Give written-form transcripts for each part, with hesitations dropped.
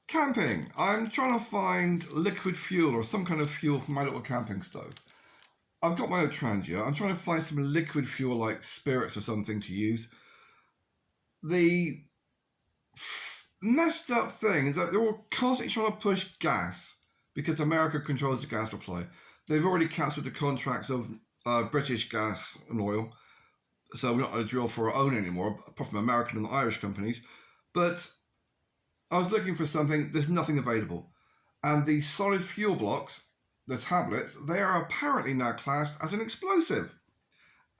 Camping. I'm trying to find liquid fuel or some kind of fuel for my little camping stove. I've got my own Trangia. I'm trying to find some liquid fuel like spirits or something to use. The messed up thing is that they're all constantly trying to push gas because America controls the gas supply. They've already cancelled the contracts of British gas and oil, so we're not going to drill for our own anymore, apart from American and Irish companies. But I was looking for something, there's nothing available. And the solid fuel blocks, the tablets, they are apparently now classed as an explosive.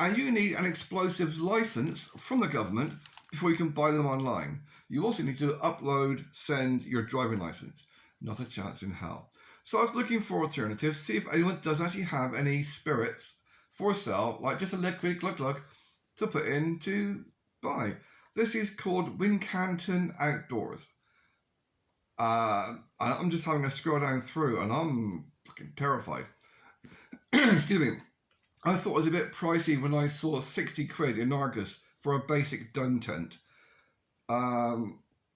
And you need an explosives license from the government before you can buy them online. You also need to send your driving license. Not a chance in hell. So I was looking for alternatives, see if anyone does actually have any spirits for sale, like just a liquid glug to put in to buy. This is called Wincanton Outdoors. I'm just having a scroll down through and I'm fucking terrified. Excuse me. I thought it was a bit pricey when I saw 60 quid in Argus for a basic dome tent.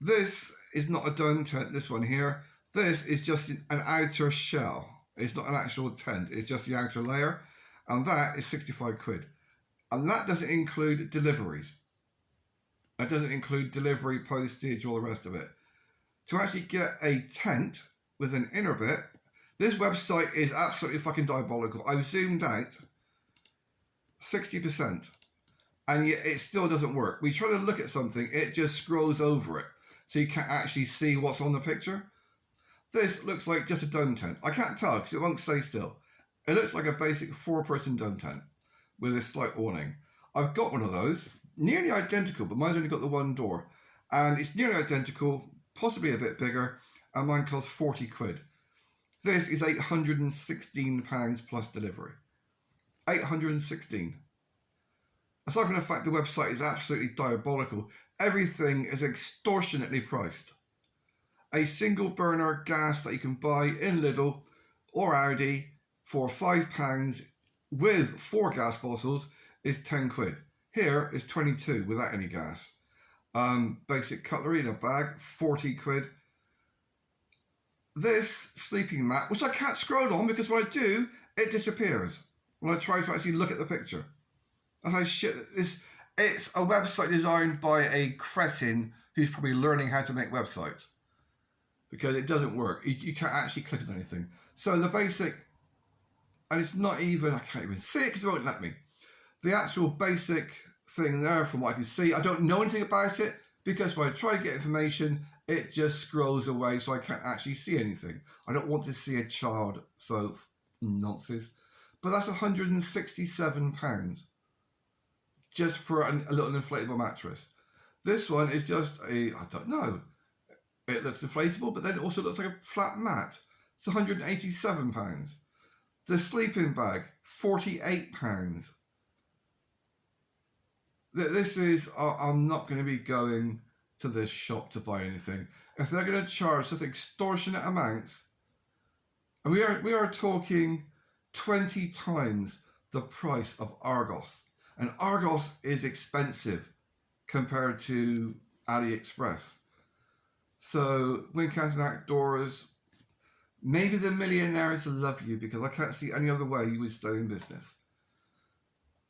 This is not a dome tent, this one here. This is just an outer shell. It's not an actual tent, it's just the outer layer. And that is 65 quid. And that doesn't include deliveries. That doesn't include delivery, postage, all the rest of it. To actually get a tent with an inner bit, this website is absolutely fucking diabolical. I've zoomed out 60%, and yet it still doesn't work. We try to look at something, it just scrolls over it, so you can't actually see what's on the picture. This looks like just a dome tent. I can't tell because it won't stay still. It looks like a basic 4-person dome tent with a slight awning. I've got one of those, nearly identical, but mine's only got the one door. And it's nearly identical, possibly a bit bigger, and mine costs 40 quid. This is £816 plus delivery. 816. Aside from the fact the website is absolutely diabolical, everything is extortionately priced. A single burner gas that you can buy in Lidl or Aldi for £5 with 4 gas bottles is 10 quid. Here is 22 without any gas. Basic cutlery in a bag, 40 quid. This sleeping mat, which I can't scroll on because when I do, it disappears when I try to actually look at the picture. That's how shit this. It's a website designed by a cretin who's probably learning how to make websites, because it doesn't work. You can't actually click on anything. So the basic, and it's not even, I can't even see it because it won't let me. The actual basic thing there, from what I can see, I don't know anything about it because when I try to get information, it just scrolls away, so I can't actually see anything. I don't want to see a child, so nonsense. But that's £167 just for a little inflatable mattress. This one is just I don't know. It looks inflatable, but then it also looks like a flat mat. It's £187. The sleeping bag, £48. This is, I'm not going to be going to this shop to buy anything. If they're going to charge such extortionate amounts, and we are talking 20 times the price of Argos. And Argos is expensive compared to AliExpress. So Wincanton Outdoors, maybe the millionaires love you because I can't see any other way you would stay in business.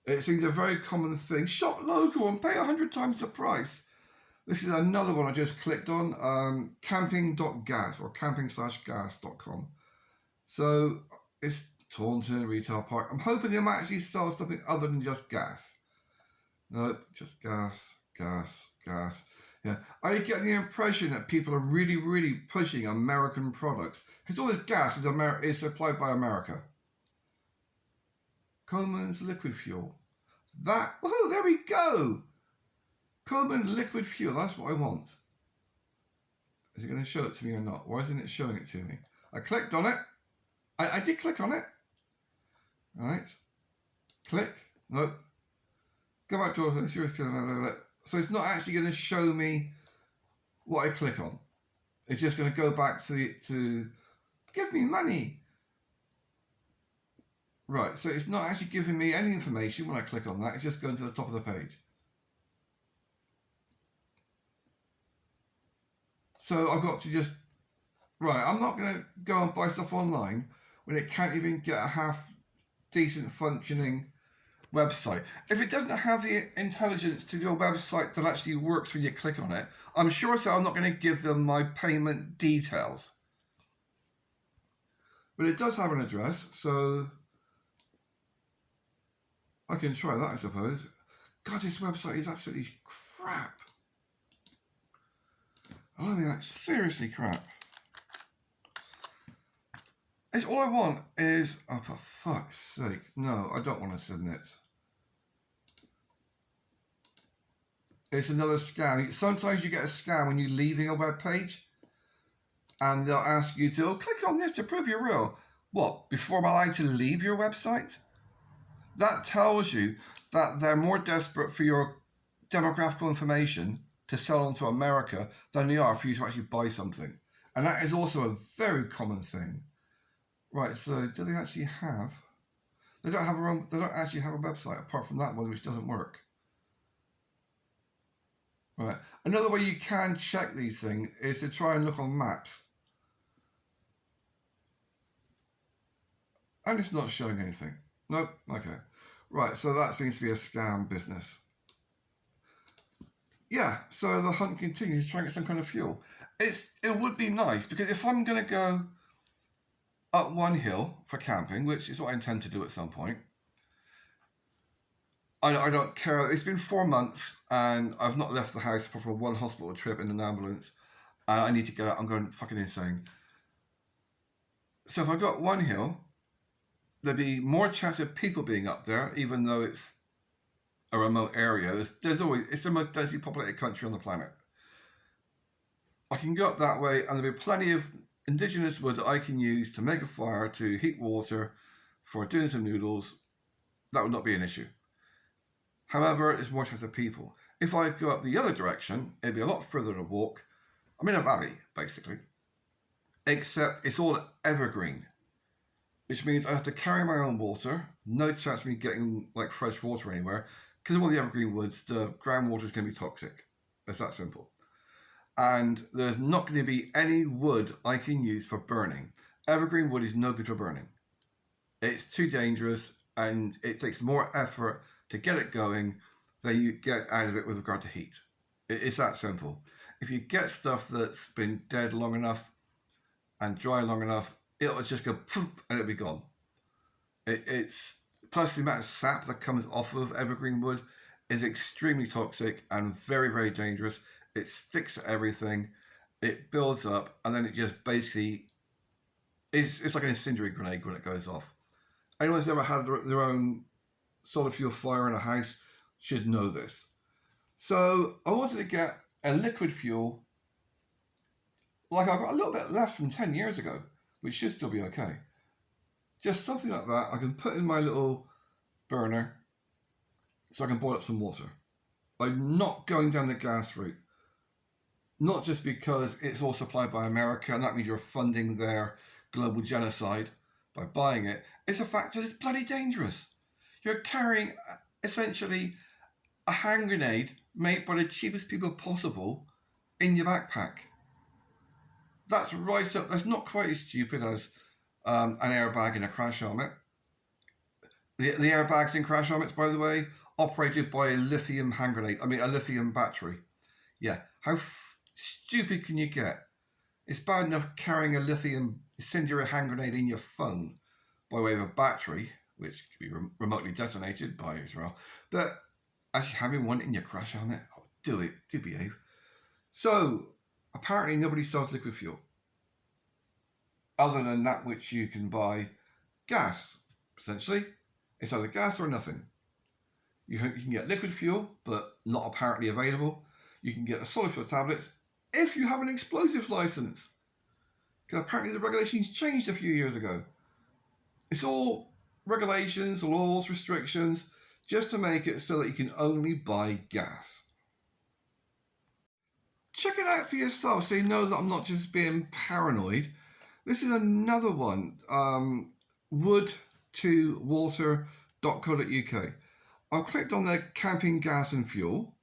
It seems a very common thing. Shop local and pay 100 times the price. This is another one I just clicked on, camping.gas or camping/gas.com. So it's Taunton Retail Park. I'm hoping they might actually sell something other than just gas. Nope, just gas. Yeah, I get the impression that people are really, really pushing American products because all this gas is supplied by America. Coleman's liquid fuel. Oh, there we go. Coleman liquid fuel, that's what I want. Is it going to show it to me or not? Why isn't it showing it to me? I clicked on it. I did click on it. Right. Click. Nope. Go back to so it's not actually going to show me what I click on. It's just going to go back to give me money. Right, so it's not actually giving me any information when I click on that. It's just going to the top of the page. So I've got to just Right, I'm not going to go and buy stuff online when it can't even get a half decent functioning website. If it doesn't have the intelligence to do a website that actually works when you click on it, I'm sure so I'm not going to give them my payment details. But it does have an address, so I can try that, I suppose. God, this website is absolutely crap. I mean, like, seriously crap. It's all I want is, oh, for fuck's sake. No, I don't want to submit. It's another scam. Sometimes you get a scam when you're leaving a web page, and they'll ask you to, oh, click on this to prove you're real. What, before I'm allowed to leave your website? That tells you that they're more desperate for your demographical information to sell on to America than they are for you to actually buy something. And that is also a very common thing. Right, so do they actually have... They don't actually have a website apart from that one, which doesn't work. Right. Another way you can check these things is to try and look on maps. And it's not showing anything. Nope. Okay. Right, so that seems to be a scam business. Yeah, so the hunt continues to try and get some kind of fuel. It would be nice, because if I'm going to go up one hill for camping, which is what I intend to do at some point, I don't care. It's been 4 months, and I've not left the house apart from one hospital trip in an ambulance. I need to get out. I'm going fucking insane. So if I got one hill, there'd be more chance of people being up there, even though it's a remote area. It's the most densely populated country on the planet. I can go up that way, and there'll be plenty of indigenous wood that I can use to make a fire, to heat water, for doing some noodles. That would not be an issue. However, it's more chance of people. If I go up the other direction, it'd be a lot further to walk. I'm in a valley, basically. Except it's all evergreen, which means I have to carry my own water. No chance of me getting like fresh water anywhere. Because of all the evergreen woods, the groundwater is going to be toxic. It's that simple. And there's not going to be any wood I can use for burning. Evergreen wood is no good for burning. It's too dangerous, and it takes more effort to get it going than you get out of it with regard to heat. It's that simple. If you get stuff that's been dead long enough and dry long enough, it'll just go poof and it'll be gone. It's plus the amount of sap that comes off of evergreen wood is extremely toxic and very, very dangerous. It sticks to everything. It builds up, and then it just basically it's like an incendiary grenade when it goes off. Anyone who's ever had their own solid fuel fire in a house should know this. So I wanted to get a liquid fuel, like I've got a little bit left from 10 years ago, which should still be okay. Just something like that I can put in my little burner so I can boil up some water. I'm not going down the gas route. Not just because it's all supplied by America, and that means you're funding their global genocide by buying it. It's the fact that it's bloody dangerous. You're carrying essentially a hand grenade made by the cheapest people possible in your backpack. That's right up. That's not quite as stupid as an airbag in a crash helmet. The airbags in crash helmets, by the way, operated by a lithium hand grenade. I mean, a lithium battery. Yeah, how stupid can you get? It's bad enough carrying a lithium incendiary hand grenade in your phone by way of a battery, which can be remotely detonated by Israel, but actually having one in your crash helmet, oh, do it, do behave. So apparently nobody sells liquid fuel other than that which you can buy gas. Essentially, it's either gas or nothing. You can get liquid fuel, but not apparently available. You can get the solid fuel tablets if you have an explosives license, because apparently the regulations changed a few years ago. It's all regulations, laws, restrictions, just to make it so that you can only buy gas. Check it out for yourself so you know that I'm not just being paranoid. This is another one, wood2water.co.uk. I've clicked on the camping gas and fuel.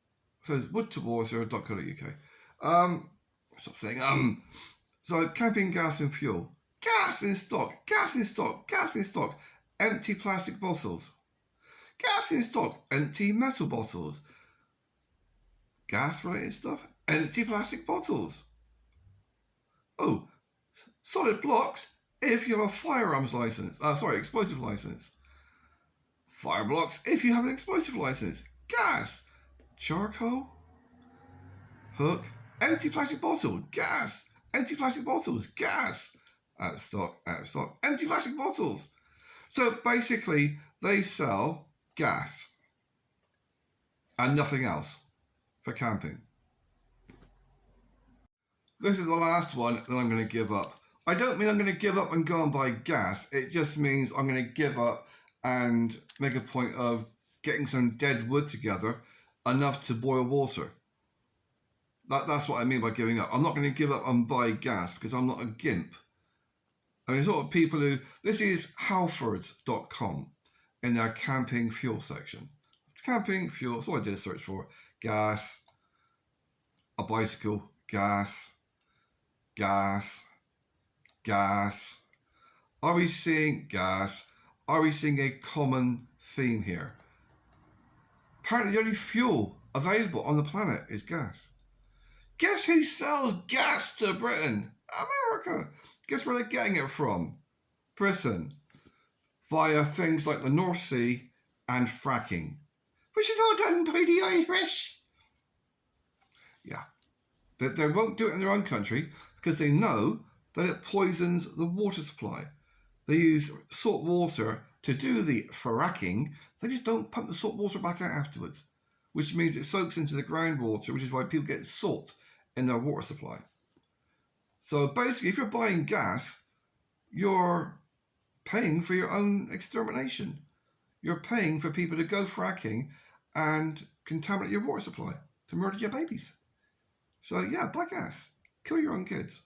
So it's wood2water.co.uk. Stop saying So camping gas and fuel. Gas in stock, gas in stock, gas in stock. Empty plastic bottles. Gas in stock, empty metal bottles. Gas related stuff, empty plastic bottles. Oh, solid blocks if you have a firearms license. Explosive license. Fire blocks if you have an explosive license. Gas. Charcoal. Hook. Empty plastic bottle. Gas. Empty plastic bottles. Gas. Out of stock, out of stock. Empty plastic bottles. So basically, they sell gas and nothing else for camping. This is the last one that I'm going to give up. I don't mean I'm going to give up and go and buy gas. It just means I'm going to give up and make a point of getting some dead wood together, enough to boil water. That's what I mean by giving up. I'm not going to give up and buy gas because I'm not a gimp. I mean, sort of people who... This is halfords.com in their camping fuel section. Camping fuel, that's what I did a search for. Gas, a bicycle, gas, gas, gas. Are we seeing gas? Are we seeing a common theme here? Apparently the only fuel available on the planet is gas. Guess who sells gas to Britain? America. Guess where they're getting it from? Britain. Via things like the North Sea and fracking. Which is all done by the Irish. Yeah. They won't do it in their own country because they know that it poisons the water supply. They use salt water to do the fracking. They just don't pump the salt water back out afterwards, which means it soaks into the groundwater, which is why people get salt in their water supply. So basically, if you're buying gas, you're paying for your own extermination. You're paying for people to go fracking and contaminate your water supply to murder your babies. So yeah, buy gas. Kill your own kids.